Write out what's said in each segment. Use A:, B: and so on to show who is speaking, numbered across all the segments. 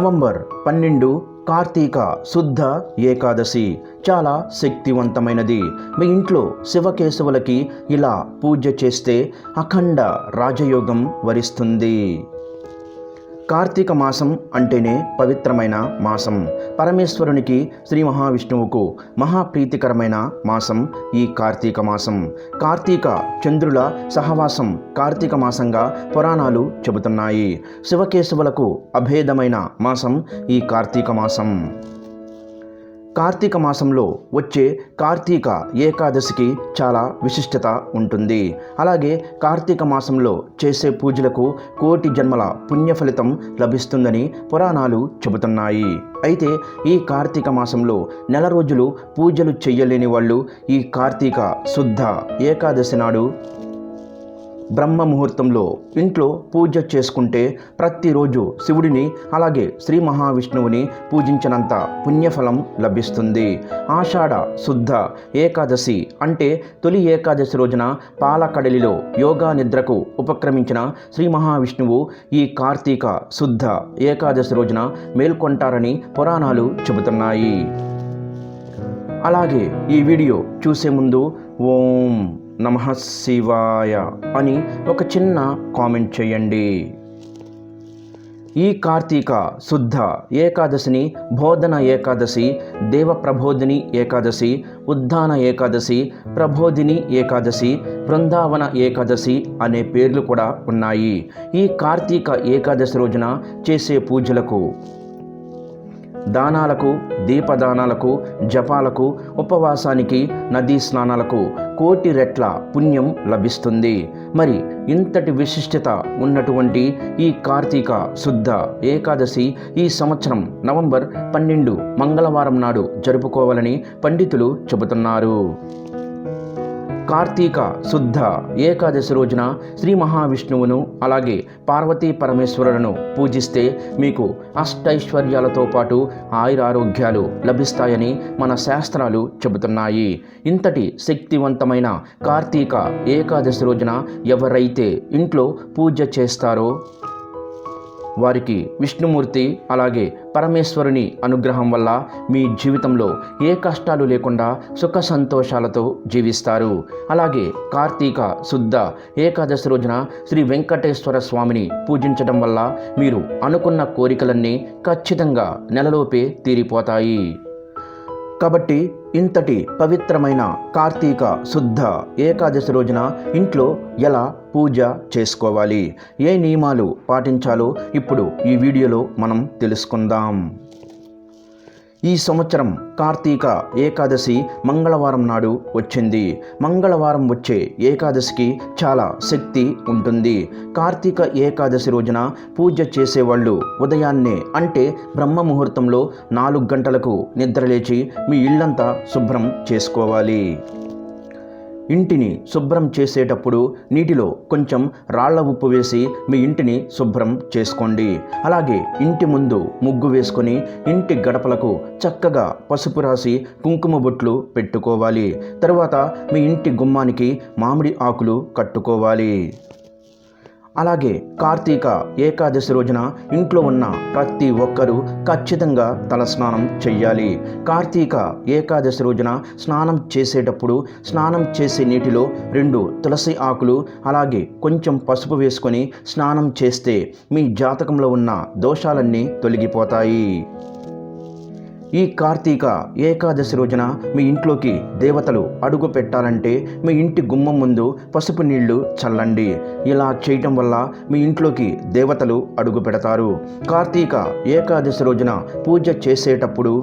A: November 12 Karthika శుద్ధ ఏకాదశి చాలా శక్తివంతమైనది. మీ ఇంట్లో శివకేశవులకి ఇలా పూజ చేస్తే అఖండ రాజయోగం వరిస్తుంది. కార్తీక మాసం అంటేనే పవిత్రమైన మాసం. పరమేశ్వరునికి శ్రీ మహావిష్ణువుకు మహాప్రీతికరమైన మాసం ఈ కార్తీక మాసం. కార్తీక చంద్రుల సహవాసం కార్తీక మాసంగా పురాణాలు చెబుతున్నాయి. శివకేశవులకు అభేదమైన మాసం ఈ కార్తీక మాసం. కార్తీక మాసంలో వచ్చే కార్తీక ఏకాదశికి చాలా విశిష్టత ఉంటుంది. అలాగే కార్తీక మాసంలో చేసే పూజలకు కోటి జన్మల పుణ్య ఫలితం లభిస్తుందని పురాణాలు చెబుతున్నాయి. అయితే ఈ కార్తీక మాసంలో నెల రోజులు పూజలు చెయ్యలేని వాళ్ళు ఈ కార్తీక శుద్ధ ఏకాదశి నాడు బ్రహ్మ ముహూర్తంలో ఇంట్లో పూజ చేసుకుంటే ప్రతిరోజు శివుడిని అలాగే శ్రీ మహావిష్ణువుని పూజించినంత పుణ్యఫలం లభిస్తుంది. ఆషాఢ శుద్ధ ఏకాదశి అంటే తొలి ఏకాదశి రోజున పాలకడలిలో యోగా నిద్రకు ఉపక్రమించిన శ్రీ మహావిష్ణువు ఈ కార్తీక శుద్ధ ఏకాదశి రోజున మేల్కొంటారని పురాణాలు చెబుతున్నాయి. అలాగే ఈ వీడియో చూసే ముందు ఓం నమః శివాయ అని ఒక చిన్న కామెంట్ చేయండి. ఈ కార్తీక శుద్ధ ఏకాదశిని బోధన ఏకాదశి, దేవ ప్రబోధిని ఏకాదశి, ఉద్దాన ఏకాదశి, ప్రబోధిని ఏకాదశి, బృందావన ఏకాదశి అనే పేర్లు కూడా ఉన్నాయి. ఈ కార్తీక ఏకాదశి రోజున చేసే పూజలకు, దానాలకు, దీపదానాలకు, జపాలకు, ఉపవాసానికి, నదీ స్నానాలకు కోటి రెట్ల పుణ్యం లభిస్తుంది. మరి ఇంతటి విశిష్టత ఉన్నటువంటి ఈ కార్తీక శుద్ధ ఏకాదశి ఈ సంవత్సరం నవంబర్ 12 మంగళవారం నాడు జరుపుకోవాలని పండితులు చెబుతున్నారు. కార్తీక శుద్ధ ఏకాదశి రోజున శ్రీ మహావిష్ణువును అలాగే పార్వతీ పరమేశ్వరులను పూజిస్తే మీకు అష్టైశ్వర్యాలతో పాటు ఆయురారోగ్యాలు లభిస్తాయని మన శాస్త్రాలు చెబుతున్నాయి. ఇంతటి శక్తివంతమైన కార్తీక ఏకాదశి రోజున ఎవరైతే ఇంట్లో పూజ చేస్తారో వారికి విష్ణుమూర్తి అలాగే పరమేశ్వరుని అనుగ్రహం వల్ల మీ జీవితంలో ఏ కష్టాలు లేకుండా సుఖ సంతోషాలతో జీవిస్తారు. అలాగే కార్తీక శుద్ధ ఏకాదశి రోజున శ్రీ వెంకటేశ్వర స్వామిని పూజించడం వల్ల మీరు అనుకున్న కోరికలన్నీ ఖచ్చితంగా నెలలోపే తీరిపోతాయి. కాబట్టి ఇంతటి పవిత్రమైన కార్తీక శుద్ధ ఏకాదశి రోజున ఇంట్లో ఎలా పూజ చేసుకోవాలి, ఏ నియమాలు పాటించాలో ఇప్పుడు ఈ వీడియోలో మనం తెలుసుకుందాం. ఈ సంవత్సరం కార్తీక ఏకాదశి మంగళవారం నాడు వచ్చింది. మంగళవారం వచ్చే ఏకాదశికి చాలా శక్తి ఉంటుంది. కార్తీక ఏకాదశి రోజున పూజ చేసేవాళ్ళు ఉదయాన్నే అంటే బ్రహ్మ ముహూర్తంలో 4 గంటలకు నిద్రలేచి మీ ఇల్లంతా శుభ్రం చేసుకోవాలి. ఇంటిని శుభ్రం చేసేటప్పుడు నీటిలో కొంచెం రాళ్ల ఉప్పు వేసి మీ ఇంటిని శుభ్రం చేసుకోండి. అలాగే ఇంటి ముందు ముగ్గు వేసుకొని ఇంటి గడపలకు చక్కగా పసుపు రాసి కుంకుమ బొట్లు పెట్టుకోవాలి. తరువాత మీ ఇంటి గుమ్మానికి మామిడి ఆకులు కట్టుకోవాలి. అలాగే కార్తీక ఏకాదశి రోజున ఇంట్లో ఉన్న ప్రతి ఒక్కరూ ఖచ్చితంగా తలస్నానం చెయ్యాలి. కార్తీక ఏకాదశి రోజున స్నానం చేసేటప్పుడు స్నానం చేసే నీటిలో 2 తులసి ఆకులు అలాగే కొంచెం పసుపు వేసుకొని స్నానం చేస్తే మీ జాతకంలో ఉన్న దోషాలన్నీ తొలగిపోతాయి. ఈ కార్తీక ఏకాదశి రోజున మీ ఇంట్లోకి దేవతలు అడుగు పెట్టాలంటే మీ ఇంటి గుమ్మం ముందు పసుపు నీళ్లు చల్లండి. ఇలా చేయటం వల్ల మీ ఇంట్లోకి దేవతలు అడుగు పెడతారు. కార్తీక ఏకాదశి రోజున పూజ చేసేటప్పుడు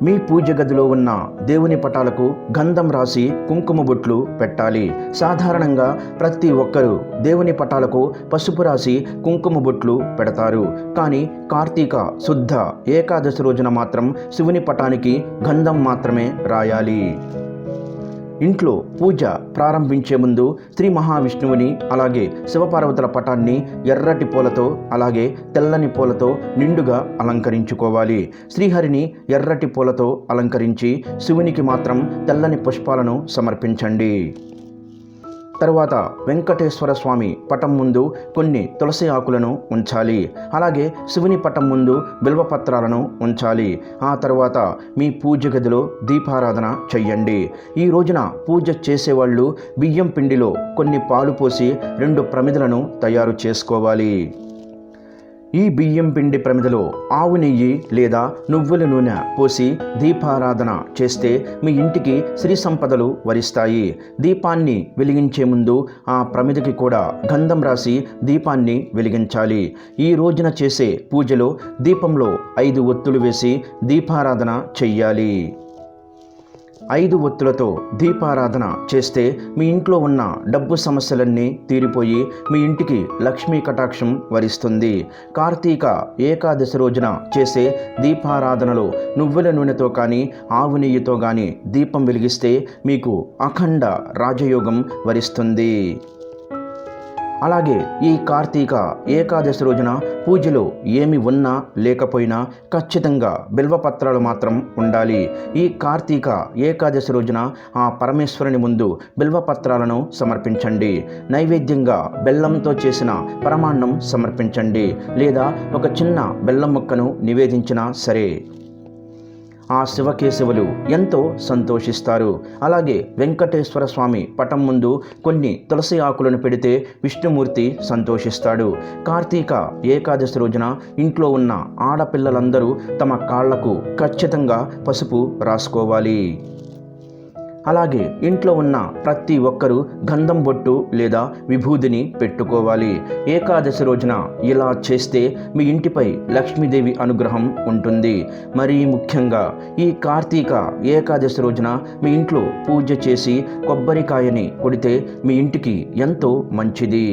A: మీ పూజ గదిలో ఉన్న దేవుని పటాలకు గంధం రాసి కుంకుమ బొట్లు పెట్టాలి. సాధారణంగా ప్రతి ఒక్కరూ దేవుని పటాలకు పసుపు రాసి కుంకుమ బొట్లు పెడతారు. కానీ కార్తీక శుద్ధ ఏకాదశి రోజున మాత్రం శివుని పటానికి గంధం మాత్రమే రాయాలి. ఇంట్లో పూజ ప్రారంభించే ముందు శ్రీ మహావిష్ణువుని అలాగే శివపార్వతుల పటాన్ని ఎర్రటి పూలతో అలాగే తెల్లని పూలతో నిండుగా అలంకరించుకోవాలి. శ్రీహరిని ఎర్రటి పూలతో అలంకరించి శివునికి మాత్రం తెల్లని పుష్పాలను సమర్పించండి. తరువాత వెంకటేశ్వర స్వామి పటం ముందు కొన్ని తులసి ఆకులను ఉంచాలి. అలాగే శివుని పటం ముందు బిల్వపత్రాలను ఉంచాలి. ఆ తర్వాత మీ పూజ గదిలో దీపారాధన చెయ్యండి. ఈ రోజున పూజ చేసేవాళ్ళు బియ్యం పిండిలో కొన్ని పాలు పోసి 2 ప్రమిదలను తయారు చేసుకోవాలి. ఈ బియ్యం పిండి ప్రమిదలో ఆవు నెయ్యి లేదా నువ్వుల నూనె పోసి దీపారాధన చేస్తే మీ ఇంటికి శ్రీ సంపదలు వరిస్తాయి. దీపాన్ని వెలిగించే ముందు ఆ ప్రమిదకి కూడా గంధం రాసి దీపాన్ని వెలిగించాలి. ఈ రోజున చేసే పూజలో దీపంలో 5 ఒత్తులు వేసి దీపారాధన చెయ్యాలి. 5 ఒత్తులతో దీపారాధన చేస్తే మీ ఇంట్లో ఉన్న డబ్బు సమస్యలన్నీ తీరిపోయి మీ ఇంటికి లక్ష్మీ కటాక్షం వరిస్తుంది. కార్తీక ఏకాదశి రోజున చేసే దీపారాధనలో నువ్వుల నూనెతో కానీ ఆవు నెయ్యితో కానీ దీపం వెలిగిస్తే మీకు అఖండ రాజయోగం వరిస్తుంది. అలాగే ఈ కార్తీక ఏకాదశి రోజున పూజలో ఏమి ఉన్నా లేకపోయినా ఖచ్చితంగా బిల్వపత్రాలు మాత్రం ఉండాలి. ఈ కార్తీక ఏకాదశి రోజున ఆ పరమేశ్వరుని ముందు బిల్వపత్రాలను సమర్పించండి. నైవేద్యంగా బెల్లంతో చేసిన పరమాన్నం సమర్పించండి, లేదా ఒక చిన్న బెల్లం ముక్కను నివేదించినా సరే. ఆ శివకేశవులు ఎంతో సంతోషిస్తారు. అలాగే వెంకటేశ్వర స్వామి పటం ముందు కొన్ని తులసి ఆకులను పెడితే విష్ణుమూర్తి సంతోషిస్తాడు. కార్తీక ఏకాదశి రోజున ఇంట్లో ఉన్న ఆడపిల్లలందరూ తమ కాళ్లకు ఖచ్చితంగా పసుపు రాసుకోవాలి. అలాగే ఇంట్లో ఉన్న ప్రతి ఒక్కరూ గంధం బొట్టు లేదా విభూదిని పెట్టుకోవాలి. ఏకాదశి రోజున ఇలా చేస్తే మీ ఇంటిపై లక్ష్మీదేవి అనుగ్రహం ఉంటుంది. మరీ ముఖ్యంగా ఈ కార్తీక ఏకాదశి రోజున మీ ఇంట్లో పూజ చేసి కొబ్బరికాయని కొడితే మీ ఇంటికి ఎంతో మంచిది.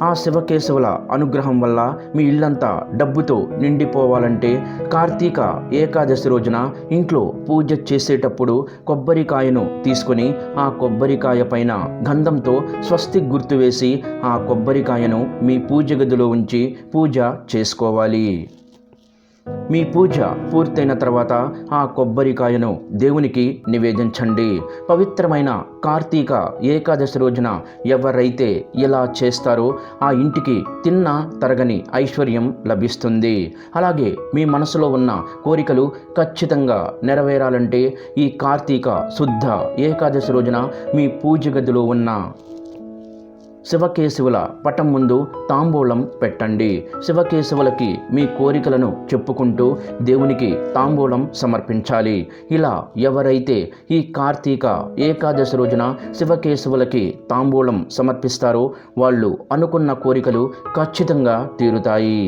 A: ఆ శివకేశవుల అనుగ్రహం వల్ల మీ ఇల్లంతా డబ్బుతో నిండిపోవాలంటే కార్తీక ఏకాదశి రోజున ఇంట్లో పూజ చేసేటప్పుడు కొబ్బరికాయను తీసుకొని ఆ కొబ్బరికాయ పైన గంధంతో స్వస్తిక్ గుర్తు వేసి ఆ కొబ్బరికాయను మీ పూజ గదిలో ఉంచి పూజ చేసుకోవాలి. మీ పూజ పూర్తయిన తర్వాత ఆ కొబ్బరికాయను దేవునికి నివేదించండి. పవిత్రమైన కార్తీక ఏకాదశి రోజున ఎవరైతే ఇలా చేస్తారో ఆ ఇంటికి తిన్నా తరగని ఐశ్వర్యం లభిస్తుంది. అలాగే మీ మనసులో ఉన్న కోరికలు ఖచ్చితంగా నెరవేరాలంటే ఈ కార్తీక శుద్ధ ఏకాదశి రోజున మీ పూజ గదిలో ఉన్న శివకేశవుల పటం ముందు తాంబూలం పెట్టండి. శివకేశవులకి మీ కోరికలను చెప్పుకుంటూ దేవునికి తాంబూలం సమర్పించాలి. ఇలా ఎవరైతే ఈ కార్తీక ఏకాదశి రోజున శివకేశవులకి తాంబూలం సమర్పిస్తారో వాళ్ళు అనుకున్న కోరికలు ఖచ్చితంగా తీరుతాయి.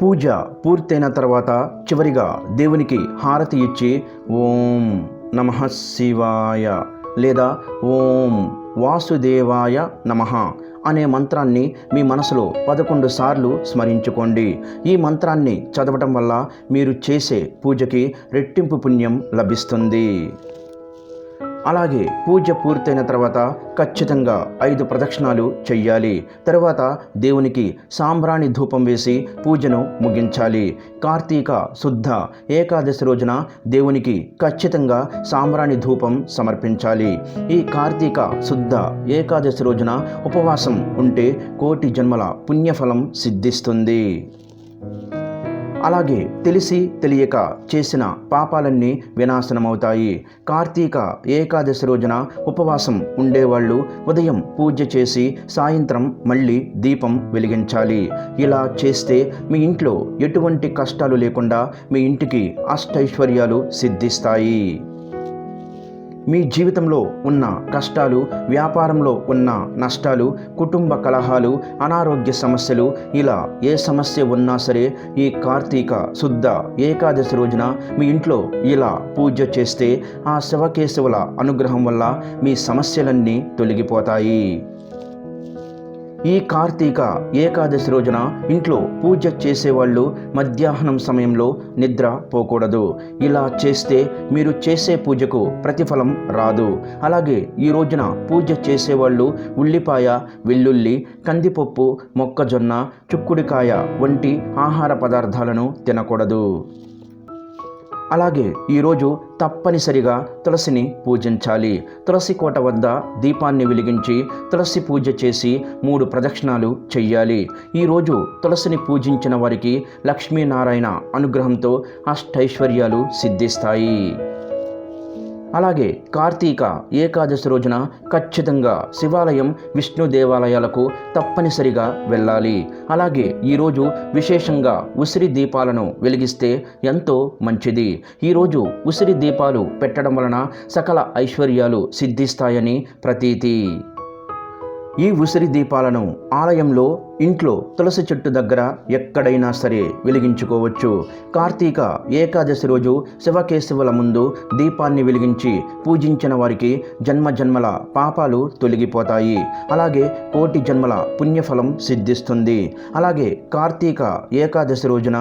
A: పూజ పూర్తయిన తర్వాత చివరిగా దేవునికి హారతి ఇచ్చి ఓం నమః శివాయ లేదా ఓం వాసుదేవాయ నమః అనే మంత్రాన్ని మీ మనసులో 11 సార్లు స్మరించుకోండి. ఈ మంత్రాన్ని చదవటం వల్ల మీరు చేసే పూజకి రెట్టింపు పుణ్యం లభిస్తుంది. అలాగే పూజ పూర్తయిన తర్వాత ఖచ్చితంగా 5 ప్రదక్షిణాలు చెయ్యాలి. తర్వాత దేవునికి సాంబ్రాణి ధూపం వేసి పూజను ముగించాలి. కార్తీక శుద్ధ ఏకాదశి రోజున దేవునికి ఖచ్చితంగా సాంబ్రాణి ధూపం సమర్పించాలి. ఈ కార్తీక శుద్ధ ఏకాదశి రోజున ఉపవాసం ఉంటే కోటి జన్మల పుణ్యఫలం సిద్ధిస్తుంది. అలాగే తెలిసి తెలియక చేసిన పాపాలన్నీ వినాశనమవుతాయి. కార్తీక ఏకాదశి రోజున ఉపవాసం ఉండేవాళ్ళు ఉదయం పూజ చేసి సాయంత్రం మళ్ళీ దీపం వెలిగించాలి. ఇలా చేస్తే మీ ఇంట్లో ఎటువంటి కష్టాలు లేకుండా మీ ఇంటికి అష్టైశ్వర్యాలు సిద్ధిస్తాయి. మీ జీవితంలో ఉన్న కష్టాలు, వ్యాపారంలో ఉన్న నష్టాలు, కుటుంబ కలహాలు, అనారోగ్య సమస్యలు, ఇలా ఏ సమస్య ఉన్నా సరే ఈ కార్తీక శుద్ధ ఏకాదశి రోజున మీ ఇంట్లో ఇలా పూజ చేస్తే ఆ శివకేశవుల అనుగ్రహం వల్ల మీ సమస్యలన్నీ తొలగిపోతాయి. ఈ కార్తీక ఏకాదశి రోజున ఇంట్లో పూజ చేసేవాళ్ళు మధ్యాహ్నం సమయంలో నిద్ర పోకూడదు. ఇలా చేస్తే మీరు చేసే పూజకు ప్రతిఫలం రాదు. అలాగే ఈ రోజున పూజ చేసేవాళ్ళు ఉల్లిపాయ, వెల్లుల్లి, కందిపప్పు, మొక్కజొన్న, చుక్కుడికాయ వంటి ఆహార పదార్థాలను తినకూడదు. అలాగే ఈరోజు తప్పనిసరిగా తులసిని పూజించాలి. తులసి కోట వద్ద దీపాన్ని వెలిగించి తులసి పూజ చేసి 3 ప్రదక్షిణాలు చెయ్యాలి. ఈరోజు తులసిని పూజించిన వారికి లక్ష్మీనారాయణ అనుగ్రహంతో అష్టైశ్వర్యాలు సిద్ధిస్తాయి. అలాగే కార్తీక ఏకాదశి రోజున ఖచ్చితంగా శివాలయం, విష్ణు దేవాలయాలకు తప్పనిసరిగా వెళ్ళాలి. అలాగే ఈరోజు విశేషంగా ఉసిరి దీపాలను వెలిగిస్తే ఎంతో మంచిది. ఈరోజు ఉసిరి దీపాలు పెట్టడం వలన సకల ఐశ్వర్యాలు సిద్ధిస్తాయని ప్రతీతి. ఈ ఉసిరి దీపాలను ఆలయంలో, ఇంట్లో తులసి చెట్టు దగ్గర ఎక్కడైనా సరే వెలిగించుకోవచ్చు. కార్తీక ఏకాదశి రోజు శివకేశవుల ముందు దీపాన్ని వెలిగించి పూజించిన వారికి జన్మజన్మల పాపాలు తొలగిపోతాయి. అలాగే కోటి జన్మల పుణ్యఫలం సిద్ధిస్తుంది. అలాగే కార్తీక ఏకాదశి రోజున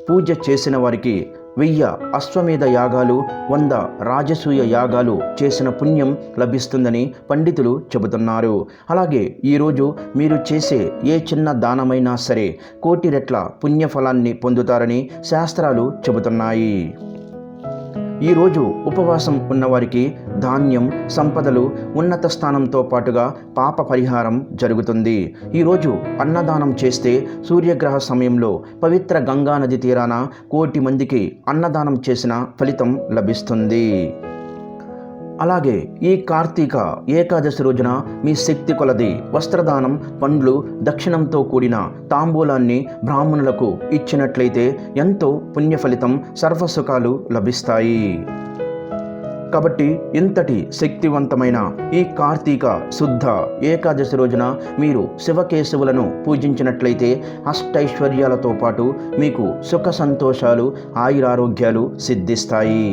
A: పూజ చేసిన వారికి 1000 అశ్వమేధ యాగాలు, 100 రాజసూయ యాగాలు చేసిన పుణ్యం లభిస్తుందని పండితులు చెబుతున్నారు. అలాగే ఈరోజు మీరు చేసే ఏ చిన్న దానమైనా సరే కోటి రెట్ల పుణ్యఫలాన్ని పొందుతారని శాస్త్రాలు చెబుతున్నాయి. ఈరోజు ఉపవాసం ఉన్నవారికి ధాన్యం, సంపదలు, ఉన్నత స్థానంతో పాటుగా పాప పరిహారం జరుగుతుంది. ఈరోజు అన్నదానం చేస్తే సూర్యగ్రహ సమయంలో పవిత్ర గంగానది తీరాన 1,00,00,000 మందికి అన్నదానం చేసిన ఫలితం లభిస్తుంది. అలాగే ఈ కార్తీక ఏకాదశి రోజున మీ శక్తి కొలది వస్త్రదానం, పండ్లు, దక్షిణంతో కూడిన తాంబూలాన్ని బ్రాహ్మణులకు ఇచ్చినట్లయితే ఎంతో పుణ్యఫలితం, సర్వసుఖాలు లభిస్తాయి. కాబట్టి ఇంతటి శక్తివంతమైన ఈ కార్తీక శుద్ధ ఏకాదశి రోజున మీరు శివకేశవులను పూజించినట్లయితే అష్టైశ్వర్యాలతో పాటు మీకు సుఖ సంతోషాలు, ఆయురారోగ్యాలు సిద్ధిస్తాయి.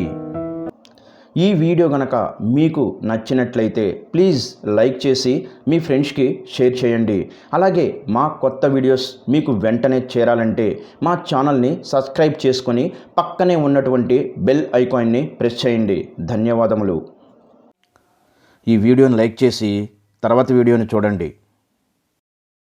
A: ఈ వీడియో గనక మీకు నచ్చినట్లయితే ప్లీజ్ లైక్ చేసి మీ ఫ్రెండ్స్కి షేర్ చేయండి. అలాగే మా కొత్త వీడియోస్ మీకు వెంటనే చేరాలంటే మా ఛానల్ని సబ్స్క్రైబ్ చేసుకొని పక్కనే ఉన్నటువంటి బెల్ ఐకాన్ని ప్రెస్ చేయండి. ధన్యవాదములు. ఈ వీడియోని లైక్ చేసి తర్వాత వీడియోని చూడండి.